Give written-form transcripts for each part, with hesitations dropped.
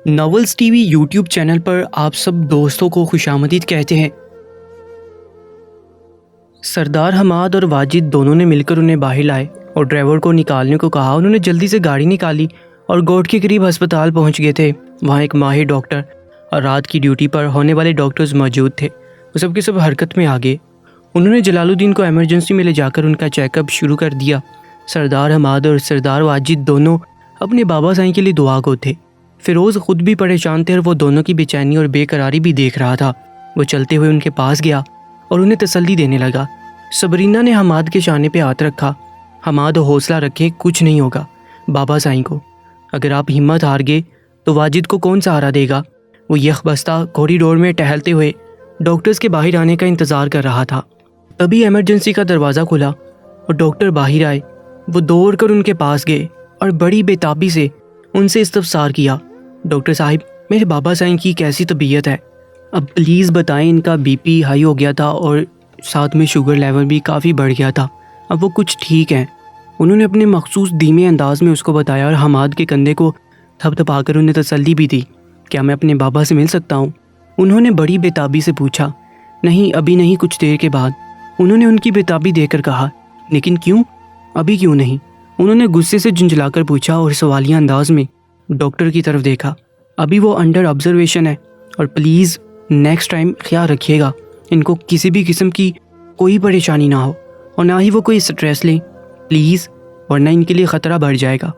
Novels T V YouTube channel پر آپ سب دوستوں کو خوش آمدید کہتے ہیں۔ سردار حماد اور واجد دونوں نے مل کر انہیں باہر لائے اور ڈرائیور کو نکالنے کو کہا۔ انہوں نے جلدی سے گاڑی نکالی اور گوٹ کے قریب ہسپتال پہنچ گئے تھے۔ وہاں ایک ماہر ڈاکٹر اور رات کی ڈیوٹی پر ہونے والے ڈاکٹرز موجود تھے۔ وہ سب کے سب حرکت میں آ گئے۔ انہوں نے جلال الدین کو ایمرجنسی میں لے جا کر ان کا چیک اپ شروع کر دیا۔ سردار حماد اور سردار واجد دونوں اپنے بابا سائیں کے لیے دعا گو تھے۔ فیروز خود بھی پریشان تھے اور وہ دونوں کی بے چینی اور بے قراری بھی دیکھ رہا تھا۔ وہ چلتے ہوئے ان کے پاس گیا اور انہیں تسلی دینے لگا۔ صبرینہ نے حماد کے شانے پہ ہاتھ رکھا۔ حماد حوصلہ رکھیں، کچھ نہیں ہوگا بابا سائیں کو۔ اگر آپ ہمت ہار گئے تو واجد کو کون سہارا دے گا؟ وہ یک بستہ کوریڈور میں ٹہلتے ہوئے ڈاکٹرز کے باہر آنے کا انتظار کر رہا تھا۔ تبھی ایمرجنسی کا دروازہ کھلا اور ڈاکٹر باہر آئے۔ وہ دوڑ کر ان کے پاس گئے اور بڑی بےتابی سے ان سے استفسار کیا، ڈاکٹر صاحب میرے بابا سائیں کی کیسی طبیعت ہے؟ اب پلیز بتائیں۔ ان کا بی پی ہائی ہو گیا تھا اور ساتھ میں شوگر لیول بھی کافی بڑھ گیا تھا۔ اب وہ کچھ ٹھیک ہیں۔ انہوں نے اپنے مخصوص دھیمے انداز میں اس کو بتایا اور حماد کے کندھے کو تھپ تھپا کر انہیں تسلی بھی دی۔ کیا میں اپنے بابا سے مل سکتا ہوں؟ انہوں نے بڑی بےتابی سے پوچھا۔ نہیں، ابھی نہیں، کچھ دیر کے بعد، انہوں نے ان کی بےتابی دیکھ کر کہا۔ لیکن کیوں؟ ابھی کیوں نہیں؟ انہوں نے غصے سے جھنجھلا کر پوچھا اور سوالیہ انداز میں ڈاکٹر کی طرف دیکھا۔ ابھی وہ انڈر آبزرویشن ہے اور پلیز نیکسٹ ٹائم خیال رکھیے گا ان کو کسی بھی قسم کی کوئی پریشانی نہ ہو اور نہ ہی وہ کوئی سٹریس لیں پلیز، ورنہ ان کے لیے خطرہ بڑھ جائے گا۔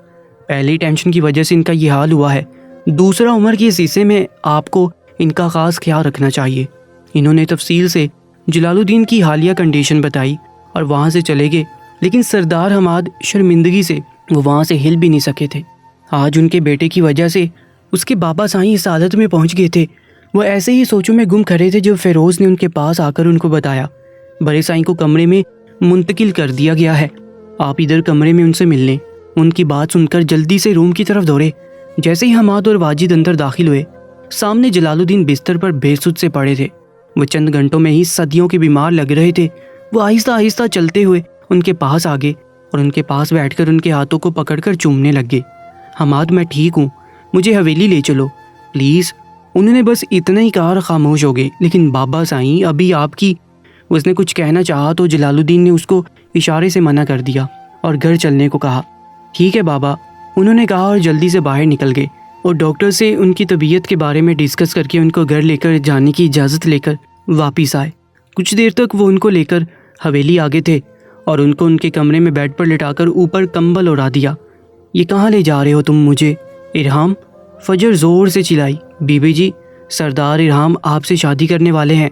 پہلی ٹینشن کی وجہ سے ان کا یہ حال ہوا ہے، دوسرا عمر کے اس حصے میں آپ کو ان کا خاص خیال رکھنا چاہیے۔ انہوں نے تفصیل سے جلال الدین کی حالیہ کنڈیشن بتائی اور وہاں سے چلے گئے، لیکن سردار حماد شرمندگی سے وہ وہاں سے ہل بھی نہیں سکے تھے۔ آج ان کے بیٹے کی وجہ سے اس کے بابا سائیں اس حالت میں پہنچ گئے تھے۔ وہ ایسے ہی سوچوں میں گم کھڑے تھے جب فیروز نے ان کے پاس آ کر ان کو بتایا، بڑے سائیں کو کمرے میں منتقل کر دیا گیا ہے، آپ ادھر کمرے میں ان سے مل لیں۔ ان کی بات سن کر جلدی سے روم کی طرف دوڑے۔ جیسے ہی حماد اور واجد اندر داخل ہوئے، سامنے جلال الدین بستر پر بے سود سے پڑے تھے۔ وہ چند گھنٹوں میں ہی صدیوں کے بیمار لگ رہے تھے۔ وہ آہستہ آہستہ چلتے ہوئے ان کے پاس آ گئے اور ان کے پاس بیٹھ کر ان کے ہاتھوں کو پکڑ کر چومنے لگ گئے۔ حماد میں ٹھیک ہوں، مجھے حویلی لے چلو پلیز۔ انہوں نے بس اتنا ہی کہا اور خاموش ہو گئے۔ لیکن بابا سائیں ابھی آپ کی، اس نے کچھ کہنا چاہا تو جلال الدین نے اس کو اشارے سے منع کر دیا اور گھر چلنے کو کہا۔ ٹھیک ہے بابا، انہوں نے کہا اور جلدی سے باہر نکل گئے اور ڈاکٹر سے ان کی طبیعت کے بارے میں ڈسکس کر کے ان کو گھر لے کر جانے کی اجازت لے کر واپس آئے۔ کچھ دیر تک وہ ان کو لے کر حویلی آگے تھے اور ان کو ان کے کمرے میں بیڈ پر لٹا کر اوپر کمبل اڑا دیا۔ یہ کہاں لے جا رہے ہو تم مجھے؟ ارحام، فجر زور سے چلائی۔ بی بی جی، سردار ارحام آپ سے شادی کرنے والے ہیں۔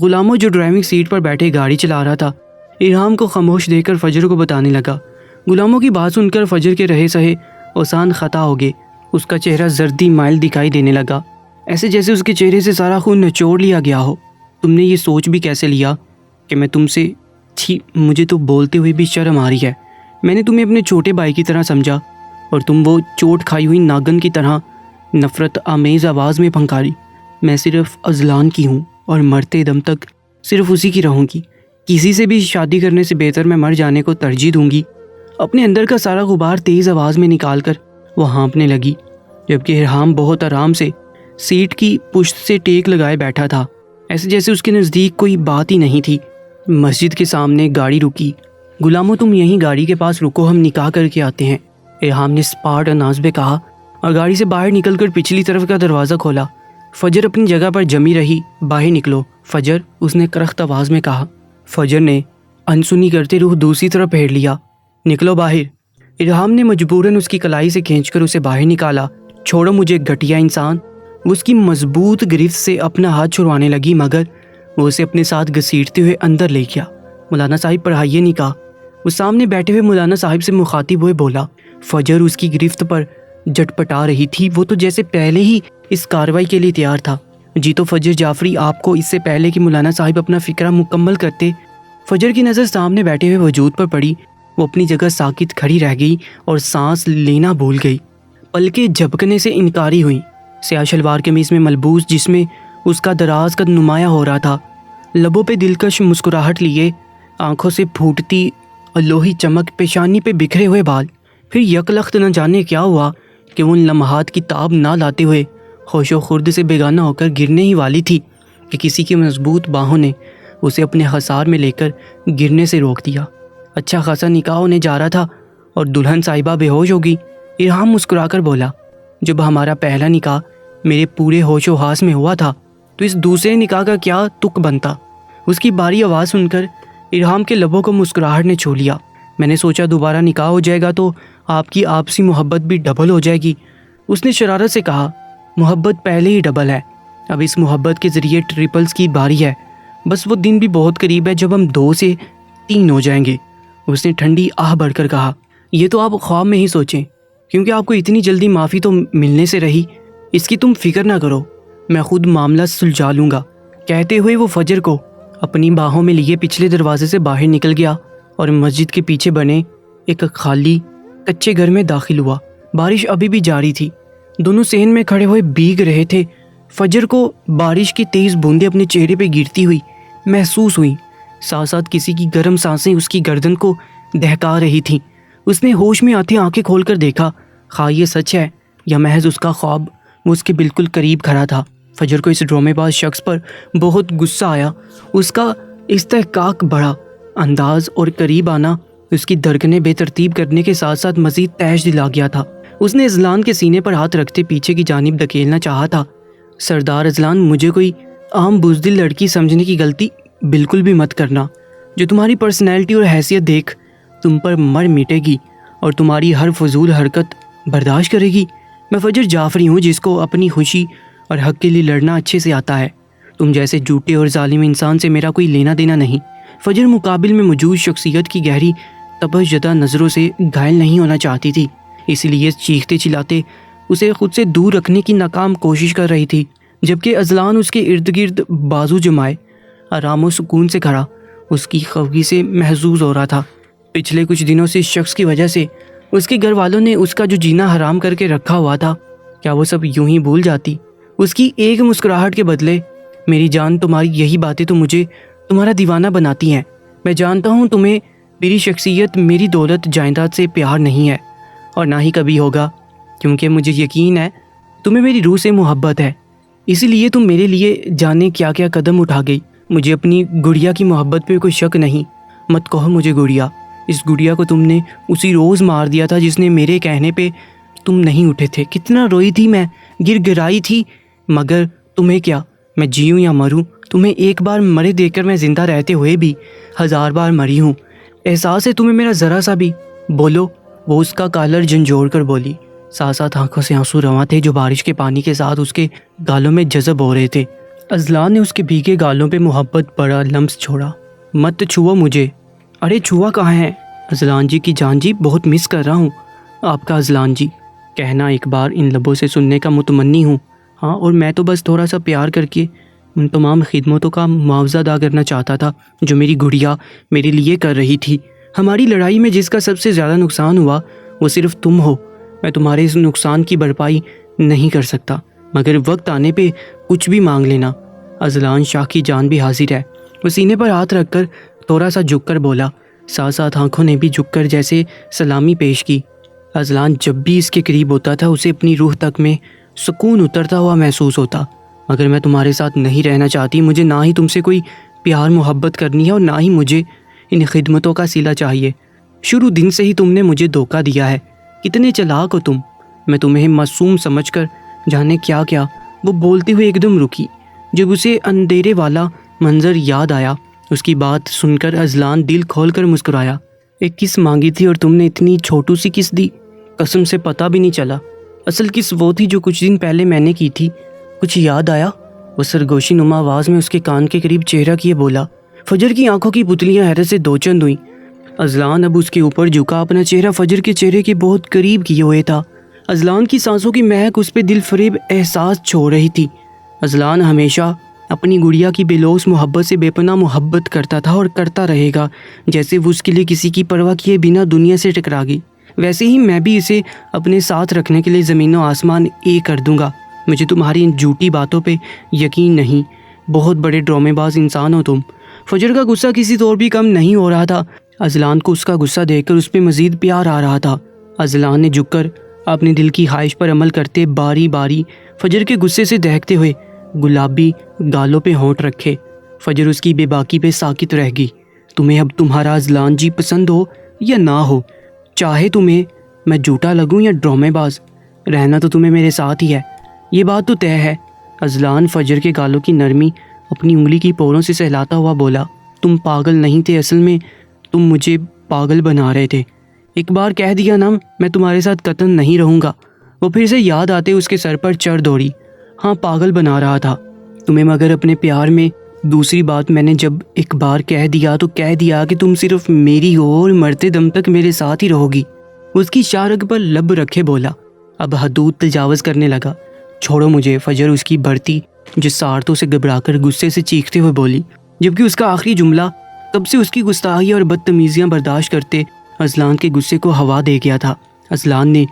غلاموں جو ڈرائیونگ سیٹ پر بیٹھے گاڑی چلا رہا تھا ارحام کو خاموش دیکھ کر فجر کو بتانے لگا۔ غلاموں کی بات سن کر فجر کے رہے سہے اوسان خطا ہو گئے۔ اس کا چہرہ زردی مائل دکھائی دینے لگا، ایسے جیسے اس کے چہرے سے سارا خون نچوڑ لیا گیا ہو۔ تم نے یہ سوچ بھی کیسے لیا کہ میں تم سے، چھی، مجھے تو بولتے ہوئے بھی شرم آ رہی ہے۔ میں نے تمہیں اپنے چھوٹے بھائی کی طرح سمجھا اور تم وہ چوٹ کھائی ہوئی ناگن کی طرح نفرت آمیز آواز میں پھنکاری۔ میں صرف اذلان کی ہوں اور مرتے دم تک صرف اسی کی رہوں گی۔ کسی سے بھی شادی کرنے سے بہتر میں مر جانے کو ترجیح دوں گی۔ اپنے اندر کا سارا غبار تیز آواز میں نکال کر وہ ہانپنے لگی، جبکہ ارحام بہت آرام سے سیٹ کی پشت سے ٹیک لگائے بیٹھا تھا، ایسے جیسے اس کے نزدیک کوئی بات ہی نہیں تھی۔ مسجد کے سامنے گاڑی رکی۔ غلاموں تم یہیں گاڑی کے پاس رکو، ہم نکاح کر کے آتے ہیں، ارحام نے سپاٹ انداز میں کہا اور گاڑی سے باہر نکل کر پچھلی طرف کا دروازہ کھولا۔ فجر اپنی جگہ پر جمی رہی۔ باہر نکلو فجر، اس نے کرخت آواز میں کہا۔ فجر نے انسنی کرتے رخ دوسری طرف پھیر لیا۔ نکلو باہر۔ ارحام نے مجبوراً اس کی کلائی سے کھینچ کر اسے باہر نکالا۔ چھوڑو مجھے گھٹیا انسان۔ وہ اس کی مضبوط گرفت سے اپنا ہاتھ چھڑوانے لگی، مگر وہ اسے اپنے ساتھ گھسیٹتے ہوئے اندر لے گیا۔ مولانا صاحب پڑھائیے نکاح۔ وہ سامنے بیٹھے ہوئے مولانا صاحب سے مخاطب ہوئے بولا۔ فجر اس کی گرفت پر جھٹپٹا رہی تھی، وہ تو جیسے پہلے ہی اس کارروائی کے لیے تیار تھا۔ جی تو فجر جعفری، آپ کو اس سے پہلے کہ مولانا صاحب اپنا فکرہ مکمل کرتے، فجر کی نظر سامنے بیٹھے ہوئے وجود پر پڑی۔ وہ اپنی جگہ ساکت کھڑی رہ گئی اور سانس لینا بھول گئی۔ پلکیں جھپکنے سے انکاری ہوئیں۔ سیاہ شلوار قمیص میں ملبوس جس میں اس کا دراز قد نمایاں ہو رہا تھا، لبوں پہ دلکش مسکراہٹ لیے، آنکھوں سے پھوٹتی لوہی چمک، پیشانی پہ بکھرے ہوئے بال۔ پھر یکلخت نہ جانے کیا ہوا کہ وہ ان لمحات کی تاب نہ لاتے ہوئے ہوش و خرد سے بیگانہ ہو کر گرنے ہی والی تھی کہ کسی کی مضبوط باہوں نے اسے اپنے حصار میں لے کر گرنے سے روک دیا۔ اچھا خاصا نکاح ہونے جا رہا تھا اور دلہن صاحبہ بے ہوش ہوگی۔ ارحام مسکرا کر بولا، جب ہمارا پہلا نکاح میرے پورے ہوش و حواس میں ہوا تھا تو اس دوسرے نکاح کا کیا تک بنتا؟ اس کی باری آواز سن کر ارحام کے لبوں کو مسکراہٹ نے چھو لیا۔ میں نے سوچا دوبارہ نکاح ہو جائے گا تو آپ کی آپسی محبت بھی ڈبل ہو جائے گی۔ اس نے شرارت سے کہا، محبت پہلے ہی ڈبل ہے، اب اس محبت کے ذریعے ٹرپلز کی باری ہے۔ بس وہ دن بھی بہت قریب ہے جب ہم 2 سے 3 ہو جائیں گے۔ اس نے ٹھنڈی آہ بڑھ کر کہا، یہ تو آپ خواب میں ہی سوچیں، کیونکہ آپ کو اتنی جلدی معافی تو ملنے سے رہی۔ اس کی تم فکر نہ کرو، میں خود معاملہ سلجھا لوں گا۔ کہتے ہوئے وہ فجر کو اپنی باہوں میں لیے پچھلے دروازے سے باہر نکل گیا اور مسجد کے پیچھے بنے ایک خالی کچے گھر میں داخل ہوا۔ بارش ابھی بھی جاری تھی، دونوں صحن میں کھڑے ہوئے بھیگ رہے تھے۔ فجر کو بارش کی تیز بوندیں اپنے چہرے پہ گرتی ہوئی محسوس ہوئیں، ساتھ ساتھ کسی کی گرم سانسیں اس کی گردن کو دہکا رہی تھیں۔ اس نے ہوش میں آتے آنکھیں کھول کر دیکھا، خواہ یہ سچ ہے یا محض اس کا خواب، وہ اس کے بالکل قریب کھڑا تھا۔ فجر کو اس ڈرامے باز شخص پر بہت غصہ آیا۔ اس کا استحقاق بڑھا، انداز اور قریب آنا اس کی دھڑکنیں بے ترتیب کرنے کے ساتھ ساتھ مزید تیش دلا گیا تھا۔ اس نے اذلان کے سینے پر ہاتھ رکھتے پیچھے کی جانب دھکیلنا چاہا تھا۔ سردار اذلان، مجھے کوئی عام بزدل لڑکی سمجھنے کی غلطی بالکل بھی مت کرنا۔ جو تمہاری پرسنالٹی اور حیثیت دیکھ تم پر مر مٹے گی اور تمہاری ہر فضول حرکت برداشت کرے گی۔ میں فجر جعفری ہوں، جس کو اپنی خوشی اور حق کے لیے لڑنا اچھے سے آتا ہے۔ تم جیسے جھوٹے اور ظالم انسان سے میرا کوئی لینا دینا نہیں۔ فجر مقابل میں موجود شخصیت کی گہری تپش زدہ نظروں سے گھائل نہیں ہونا چاہتی تھی، اس لیے چیختے چلاتے اسے خود سے دور رکھنے کی ناکام کوشش کر رہی تھی، جبکہ اذلان اس کے ارد گرد بازو جمائے آرام و سکون سے کھڑا اس کی خفگی سے محظوظ ہو رہا تھا۔ پچھلے کچھ دنوں سے اس شخص کی وجہ سے اس کے گھر والوں نے اس کا جو جینا حرام کر کے رکھا ہوا تھا، کیا وہ سب یوں ہی بھول جاتی؟ اس کی ایک مسکراہٹ کے بدلے، میری جان، تمہاری یہی باتیں تو مجھے تمہارا دیوانہ بناتی ہیں۔ میں جانتا ہوں تمہیں میری شخصیت، میری دولت، جائیداد سے پیار نہیں ہے، اور نہ ہی کبھی ہوگا، کیونکہ مجھے یقین ہے تمہیں میری روح سے محبت ہے۔ اسی لیے تم میرے لیے جانے کیا کیا قدم اٹھا گئی۔ مجھے اپنی گڑیا کی محبت پہ کوئی شک نہیں۔ مت کہو مجھے گڑیا، اس گڑیا کو تم نے اسی روز مار دیا تھا جس نے میرے کہنے پہ تم نہیں اٹھے تھے۔ کتنا روئی تھی میں، گر گرائی تھی، مگر تمہیں کیا، میں جیوں یا مروں، تمہیں ایک بار مرے دیکھ کر میں زندہ رہتے ہوئے بھی 1000 بار مری ہوں۔ احساس ہے تمہیں میرا ذرا سا بھی؟ بولو۔ وہ اس کا کالر جھنجھوڑ کر بولی، ساتھ ساتھ آنکھوں سے آنسو رواں تھے جو بارش کے پانی کے ساتھ اس کے گالوں میں جذب ہو رہے تھے۔ اذلان نے اس کے بھیگے گالوں پہ محبت بڑا لمس چھوڑا۔ مت چھوؤ مجھے۔ ارے چھوا کہاں ہے؟ اذلان جی کی جان جی، بہت مس کر رہا ہوں آپ کا اذلان جی۔ کہنا ایک بار ان لبوں سے سننے کا متمنی ہوں، ہاں، اور میں تو بس تھوڑا سا پیار کر کے ان تمام خدمتوں کا معاوضہ ادا کرنا چاہتا تھا جو میری گڑیا میرے لیے کر رہی تھی۔ ہماری لڑائی میں جس کا سب سے زیادہ نقصان ہوا وہ صرف تم ہو۔ میں تمہارے اس نقصان کی بھرپائی نہیں کر سکتا، مگر وقت آنے پہ کچھ بھی مانگ لینا۔ اذلان شاہ کی جان بھی حاضر ہے۔ وہ سینے پر ہاتھ رکھ کر تھوڑا سا جھک کر بولا، ساتھ ساتھ آنکھوں نے بھی جھک کر جیسے سلامی پیش کی۔ اذلان جب بھی اس کے قریب ہوتا تھا اسے اپنی روح تک میں سکون اترتا ہوا محسوس ہوتا۔ مگر میں تمہارے ساتھ نہیں رہنا چاہتی، مجھے نہ ہی تم سے کوئی پیار محبت کرنی ہے اور نہ ہی مجھے ان خدمتوں کا صلہ چاہیے۔ شروع دن سے ہی تم نے مجھے دھوکہ دیا ہے۔ کتنے چلاک ہو تم۔ میں تمہیں معصوم سمجھ کر جانے کیا کیا۔ وہ بولتے ہوئے ایک دم رکی جب اسے اندھیرے والا منظر یاد آیا۔ اس کی بات سن کر اذلان دل کھول کر مسکرایا۔ ایک کس مانگی تھی اور تم نے اتنی چھوٹو سی کس دی؟ قسم سے پتہ بھی نہیں چلا۔ اصل کس وہ تھی جو کچھ دن پہلے میں نے کی تھی؟ کچھ یاد آیا؟ وہ سرگوشی نما آواز میں اس کے کان کے قریب چہرہ کیے بولا۔ فجر کی آنکھوں کی پتلیاں حیرت سے دو چند ہوئیں۔ اذلان اب اس کے اوپر جھکا، اپنا چہرہ فجر کے چہرے کے بہت قریب کیے ہوئے تھا۔ اذلان کی سانسوں کی مہک اس پہ دل فریب احساس چھوڑ رہی تھی۔ اذلان ہمیشہ اپنی گڑیا کی بے لوث محبت سے بے پناہ محبت کرتا تھا اور کرتا رہے گا۔ جیسے وہ اس کے لیے کسی کی پرواہ کیے بنا دنیا سے ٹکرا گئی، ویسے ہی میں بھی اسے اپنے ساتھ رکھنے کے لیے زمین و آسمان ایک کر دوں گا۔ مجھے تمہاری ان جھوٹی باتوں پہ یقین نہیں۔ بہت بڑے ڈرامے باز انسان ہو تم۔ فجر کا غصہ کسی طور بھی کم نہیں ہو رہا تھا۔ اذلان کو اس کا غصہ دیکھ کر اس پہ مزید پیار آ رہا تھا۔ اذلان نے جھک کر اپنے دل کی خواہش پر عمل کرتے باری باری فجر کے غصے سے دہکتے ہوئے گلابی گالوں پہ ہونٹ رکھے۔ فجر اس کی بے باکی پہ ساکت رہ گئی۔ تمہیں اب تمہارا اذلان جی پسند ہو یا نہ ہو، چاہے تمہیں میں جھوٹا لگوں یا ڈرامے باز، رہنا تو تمہیں میرے ساتھ ہی ہے، یہ بات تو طے ہے۔ اذلان فجر کے گالوں کی نرمی اپنی انگلی کی پوروں سے سہلاتا ہوا بولا، تم پاگل نہیں تھے، اصل میں تم مجھے پاگل بنا رہے تھے۔ ایک بار کہہ دیا نا میں تمہارے ساتھ قطعاً نہیں رہوں گا۔ وہ پھر سے یاد آتے اس کے سر پر چڑھ دوڑی۔ ہاں پاگل بنا رہا تھا تمہیں، مگر اپنے پیار میں دوسری بات میں نے جب ایک بار کہہ دیا تو کہہ دیا کہ تم صرف میری ہو اور مرتے دم تک میرے ساتھ ہی رہو گی۔ اس کی شارگ پر لب رکھے بولا، اب حدود تجاوز کرنے لگا۔ چھوڑو مجھے، فجر اس کی بڑھتی جسارتوں سے گھبرا کر غصے سے چیختے ہوئے بولی، جبکہ اس کا آخری جملہ تب سے اس کی گستاخی اور بدتمیزیاں برداشت کرتے اذلان کے غصے کو ہوا دے گیا تھا۔ اذلان نے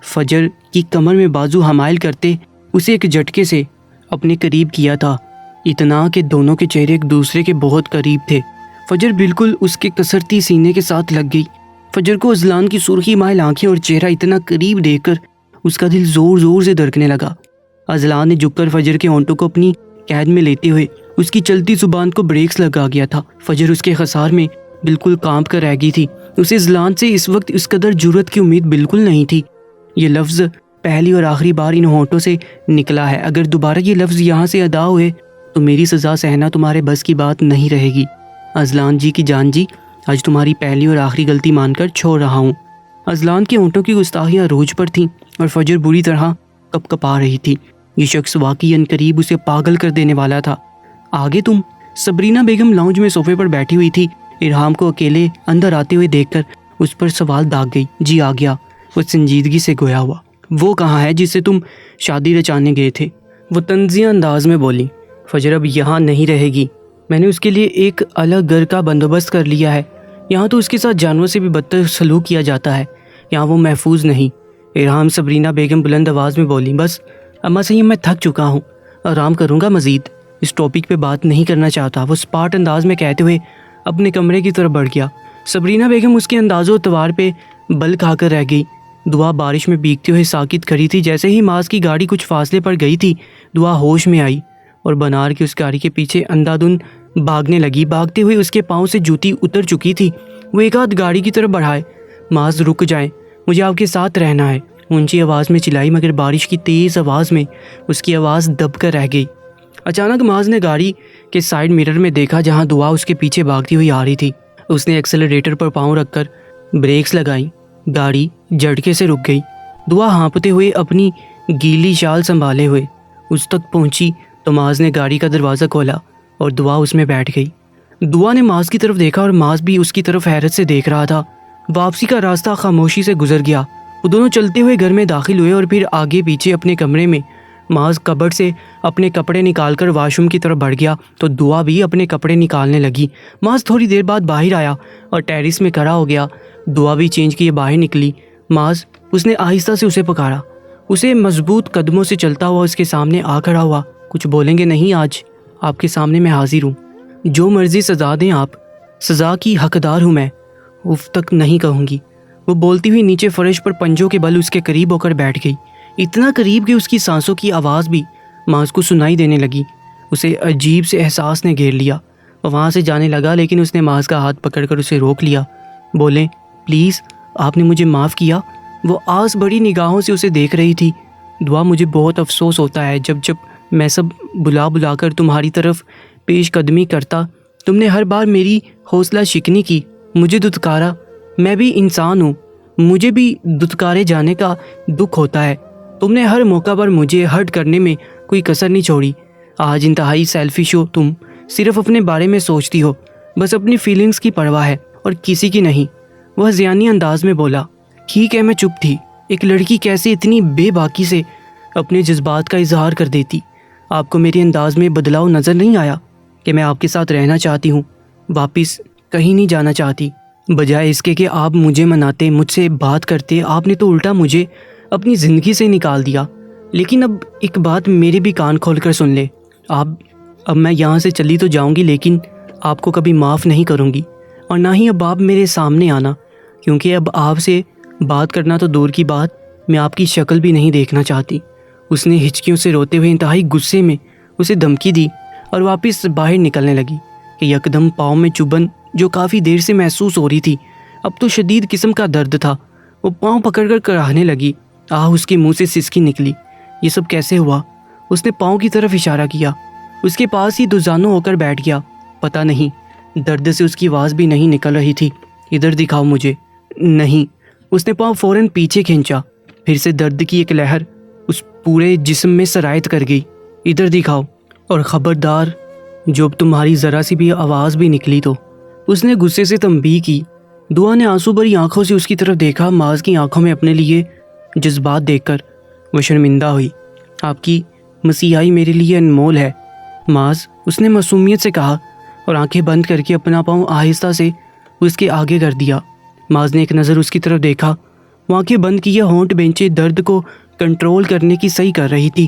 فجر کی کمر میں بازو حمائل کرتے اسے ایک جھٹکے سے اپنے قریب کیا تھا، اتنا کہ دونوں کے چہرے ایک دوسرے کے بہت قریب تھے۔ فجر بالکل اس کے کسرتی سینے کے ساتھ لگ گئی۔ فجر کو اذلان کی سرخی مائل آنکھیں اور چہرہ اتنا قریب دیکھ کر اس کا دل زور زور سے دھڑکنے لگا۔ اذلان نے جھک کر فجر کے ہونٹوں کو اپنی قید میں لیتے ہوئے اس کی چلتی زبان کو بریکس لگا گیا تھا۔ فجر اس کے خسار میں بالکل کانپ کر رہ گئی تھی۔ اسے اذلان سے اس وقت اس قدر جرأت کی امید بالکل نہیں تھی۔ یہ لفظ پہلی اور آخری بار ان ہونٹوں سے نکلا ہے، اگر دوبارہ یہ لفظ یہاں سے ادا ہوئے تو میری سزا سہنا تمہارے بس کی بات نہیں رہے گی۔ اذلان جی کی جان جی، آج تمہاری پہلی اور آخری غلطی مان کر چھوڑ رہا ہوں۔ اذلان کے ہونٹوں کی گستاخیاں عروج پر تھیں اور فجر بری طرح کپ کپا رہی تھی۔ یہ شخص واقعی قریب اسے پاگل کر دینے والا تھا۔ آگے تم؟ صبرینہ بیگم لاؤنج میں صوفے پر بیٹھی ہوئی تھی۔ ارحام کو اکیلے اندر آتے ہوئے دیکھ کر اس پر سوال داغ گئی۔ جی آ گیا، وہ سنجیدگی سے گویا ہوا۔ وہ کہاں ہے جس سے تم شادی رچانے گئے تھے؟ وہ طنزیہ انداز میں بولی۔ فجر اب یہاں نہیں رہے گی، میں نے اس کے لیے ایک الگ گھر کا بندوبست کر لیا ہے۔ یہاں تو اس کے ساتھ جانوروں سے بھی بدتر سلوک کیا جاتا ہے، یہاں وہ محفوظ نہیں۔ ارحام صبرینہ بیگم بلند آواز میں بولی، بس اما سید میں تھک چکا ہوں، آرام کروں گا، مزید اس ٹاپک پہ بات نہیں کرنا چاہتا، وہ سپاٹ انداز میں کہتے ہوئے اپنے کمرے کی طرف بڑھ گیا۔ صبرینہ بیگم اس کے انداز و اعتبار پہ بل کھا کر رہ گئی۔ دعا بارش میں بھیگتے ہوئے ساکت کھڑی تھی۔ جیسے ہی ماس کی گاڑی کچھ فاصلے پر گئی تھی، دعا ہوش میں آئی اور بنار کی اس گاڑی کے پیچھے اندھادھند بھاگنے لگی۔ بھاگتے ہوئے اس کے پاؤں سے جوتی اتر چکی تھی۔ وہ ایک ہاتھ گاڑی کی طرف بڑھائے، ماس رک جائیں، مجھے آپ کے ساتھ رہنا ہے، اونچی آواز میں چلائی، مگر بارش کی تیز آواز میں اس کی آواز دب کر رہ گئی۔ اچانک ماس نے گاڑی کے سائیڈ مرر میں دیکھا جہاں دعا اس کے پیچھے بھاگتی ہوئی آ رہی تھی۔ اس نے ایکسلریٹر پر پاؤں رکھ کر بریکس لگائی، گاڑی جھٹکے سے رک گئی۔ دعا ہانپتے ہوئے اپنی گیلی شال سنبھالے ہوئے اس تک پہنچی تو ماس نے گاڑی کا دروازہ کھولا اور دعا اس میں بیٹھ گئی۔ دعا نے ماس کی طرف دیکھا اور ماس بھی اس کی طرف حیرت سے دیکھ رہا تھا۔ واپسی کا راستہ خاموشی سے گزر گیا۔ وہ دونوں چلتے ہوئے گھر میں داخل ہوئے اور پھر آگے پیچھے اپنے کمرے میں۔ ماس کبرڈ سے اپنے کپڑے نکال کر واش روم کی طرف بڑھ گیا تو دعا بھی اپنے کپڑے نکالنے لگی۔ ماس تھوڑی دیر بعد باہر آیا اور ٹیرس میں کھڑا ہو گیا۔ دعا بھی چینج کیے باہر نکلی۔ ماس، اس نے آہستہ سے اسے پکارا۔ اسے مضبوط قدموں سے چلتا ہوا اس کے سامنے آ کھڑا ہوا۔ کچھ بولیں گے نہیں؟ آج آپ کے سامنے میں حاضر ہوں، جو مرضی سزا دیں آپ، سزا کی حقدار ہوں میں، اف تک نہیں کہوں گی۔ وہ بولتی ہوئی نیچے فرش پر پنجوں کے بل اس کے قریب ہو کر بیٹھ گئی، اتنا قریب کہ اس کی سانسوں کی آواز بھی ماس کو سنائی دینے لگی۔ اسے عجیب سے احساس نے گھیر لیا۔ وہ وہاں سے جانے لگا لیکن اس نے ماس کا ہاتھ پکڑ کر اسے روک لیا۔ بولے، پلیز آپ نے مجھے معاف کیا۔ وہ آس بڑی نگاہوں سے اسے دیکھ رہی تھی۔ دعا، مجھے بہت افسوس ہوتا ہے جب میں سب بلا بلا کر تمہاری طرف پیش قدمی کرتا، تم نے ہر بار میری حوصلہ شکنی کی، مجھے دھتکارا۔ میں بھی انسان ہوں، مجھے بھی دھتکارے جانے کا دکھ ہوتا ہے۔ تم نے ہر موقع پر مجھے ہرٹ کرنے میں کوئی کسر نہیں چھوڑی۔ آج انتہائی سیلفش ہو تم، صرف اپنے بارے میں سوچتی ہو، بس اپنی فیلنگز کی پرواہ ہے اور کسی کی نہیں۔ وہ ذہنی انداز میں بولا۔ ٹھیک ہے، میں چپ تھی۔ ایک لڑکی کیسے اتنی بے باکی سے اپنے جذبات کا اظہار کر دیتی؟ آپ کو میرے انداز میں بدلاؤ نظر نہیں آیا کہ میں آپ کے ساتھ رہنا چاہتی ہوں، واپس کہیں نہیں جانا چاہتی؟ بجائے اس کے کہ آپ مجھے مناتے، مجھ سے بات کرتے، آپ نے تو الٹا مجھے اپنی زندگی سے نکال دیا۔ لیکن اب ایک بات میرے بھی کان کھول کر سن لے، اب میں یہاں سے چلی تو جاؤں گی لیکن آپ کو کبھی معاف نہیں کروں گی، اور نہ ہی اب آپ میرے سامنے آنا، کیونکہ اب آپ سے بات کرنا تو دور کی بات، میں آپ کی شکل بھی نہیں دیکھنا چاہتی۔ اس نے ہچکیوں سے روتے ہوئے انتہائی غصے میں اسے دھمکی دی اور واپس باہر نکلنے لگی کہ یکدم پاؤں میں چبھن جو کافی دیر سے محسوس ہو رہی تھی اب تو شدید قسم کا درد تھا۔ وہ پاؤں پکڑ کر کراہنے لگی۔ اس کے منہ سے سسکی نکلی۔ یہ سب کیسے ہوا؟ اس نے پاؤں کی طرف اشارہ کیا۔ اس کے پاس ہی دوزانوں ہو کر بیٹھ گیا۔ پتہ نہیں، درد سے اس کی آواز بھی نہیں نکل رہی تھی۔ ادھر دکھاؤ مجھے۔ نہیں۔ اس نے پاؤں فوراً پیچھے کھینچا۔ پھر سے درد کی ایک لہر اس پورے جسم میں سرایت کر گئی۔ ادھر دکھاؤ، اور خبردار جو اب تمہاری ذرا سی بھی آواز بھی نکلی تو۔ اس نے غصے سے تنبیہ کی۔ دعا نے آنسو بھری آنکھوں سے اس کی طرف دیکھا۔ معاذ کی آنکھوں میں اپنے لیے جذبات دیکھ کر وہ شرمندہ ہوئی۔ آپ کی مسیحائی میرے لیے انمول ہے معاذ، اس نے معصومیت سے کہا اور آنکھیں بند کر کے اپنا پاؤں آہستہ سے اس کے آگے کر دیا۔ معاذ نے ایک نظر اس کی طرف دیکھا۔ وہ آنکھیں بند کیے ہونٹ بینچے درد کو کنٹرول کرنے کی صحیح کر رہی تھی۔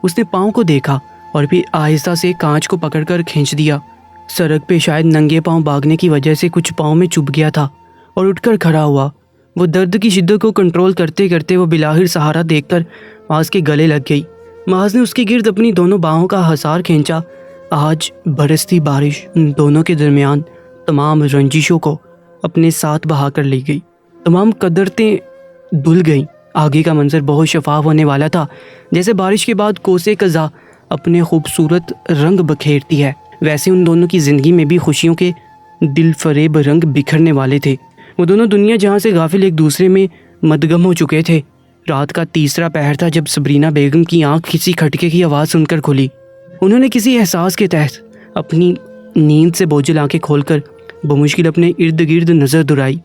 اس نے پاؤں کو دیکھا اور پھر آہستہ سے کانچ کو پکڑ کر کھینچ دیا۔ سڑک پہ شاید ننگے پاؤں بھاگنے کی وجہ سے کچھ پاؤں میں چبھ گیا تھا اور اٹھ کر کھڑا ہوا۔ وہ درد کی شدت کو کنٹرول کرتے کرتے وہ بلاخر سہارا دیکھ کر معاذ کے گلے لگ گئی۔ معاذ نے اس کے گرد اپنی دونوں باہوں کا حصار کھینچا۔ آج برستی بارش ان دونوں کے درمیان تمام رنجشوں کو اپنے ساتھ بہا کر لے گئی۔ تمام قدرتیں دھل گئیں۔ آگے کا منظر بہت شفاف ہونے والا تھا۔ جیسے بارش کے بعد کوسے قضا اپنے خوبصورت رنگ بکھیرتی ہے، ویسے ان دونوں کی زندگی میں بھی خوشیوں کے دل فریب رنگ بکھرنے والے تھے۔ وہ دونوں دنیا جہاں سے غافل ایک دوسرے میں مدغم ہو چکے تھے۔ رات کا تیسرا پہر تھا جب صبرینہ بیگم کی آنکھ کسی کھٹکے کی آواز سن کر کھلی۔ انہوں نے کسی احساس کے تحت اپنی نیند سے بوجھل آنکھیں کھول کر بمشکل اپنے ارد گرد نظر دوڑائی،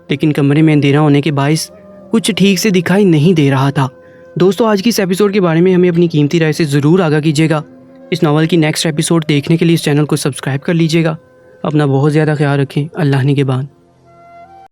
لیکن کمرے میں اندھیرا ہونے کے باعث کچھ ٹھیک سے دکھائی نہیں دے رہا تھا۔ دوستو، آج کی اس ایپیسوڈ کے بارے میں ہمیں اپنی قیمتی رائے سے ضرور آگاہ کیجیے گا۔ اس ناول کی نیکسٹ ایپیسوڈ دیکھنے کے لیے اس چینل کو سبسکرائب کر لیجیے گا۔ اپنا بہت زیادہ خیال رکھیں۔ اللہ نگہبان۔